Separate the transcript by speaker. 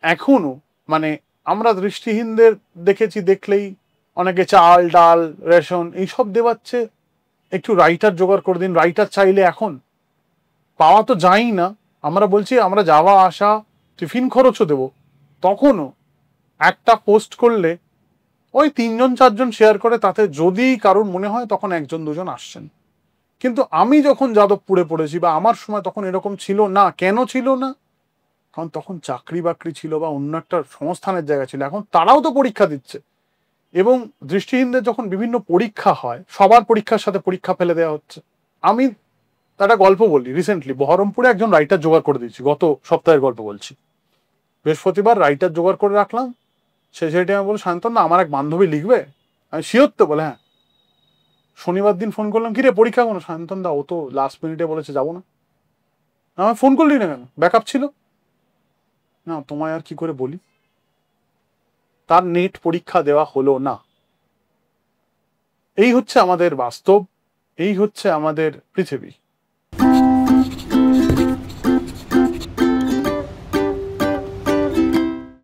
Speaker 1: এখনো মানে আমরা দৃষ্টিহীনদের দেখেছি, দেখলেই অনেকে চাল ডাল রেশন এইসব দেওয়াচ্ছে, একটু রাইটার জোগাড় করে দিন। রাইটার চাইলে এখন পাওয়া তো যায়ই না, আমরা বলছি আমরা যাওয়া আসা টিফিন খরচও দেবো, তখনও একটা পোস্ট করলে ওই 3-4 জন শেয়ার করে, তাতে যদি কারোর মনে হয় তখন 1-2 জন আসছেন। কিন্তু আমি যখন যাদবপুরে পড়েছি বা আমার সময় তখন এরকম ছিল না। কেন ছিল না? কারণ তখন চাকরি বাকরি ছিল বা অন্য একটা সংস্থানের জায়গা ছিল। এখন তারাও তো পরীক্ষা দিচ্ছে, এবং দৃষ্টিহীনদের যখন বিভিন্ন পরীক্ষা হয়, সবার পরীক্ষার সাথে পরীক্ষা ফেলে দেওয়া হচ্ছে। আমি একটা গল্প বলি, রিসেন্টলি বহরমপুরে একজন রাইটার জোগাড় করে দিয়েছি, গত সপ্তাহের গল্প বলছি। বৃহস্পতিবার রাইটার জোগাড় করে রাখলাম, সেই টাইমে বলে শান্তন না আমার এক বান্ধবী লিখবে, আমি শিওর তো, বলে হ্যাঁ। শনিবার দিন ফোন করলাম, কি রে পরীক্ষা কোনো? শান্তন দা ও তো লাস্ট মিনিটে বলেছে যাবো না। আমার ফোন করলি না কেন? ব্যাকআপ ছিল না। তোমায় আর কি করে বলি? তার নেট পরীক্ষা দেওয়া হলো না। এই হচ্ছে আমাদের বাস্তব, এই হচ্ছে আমাদের পৃথিবী।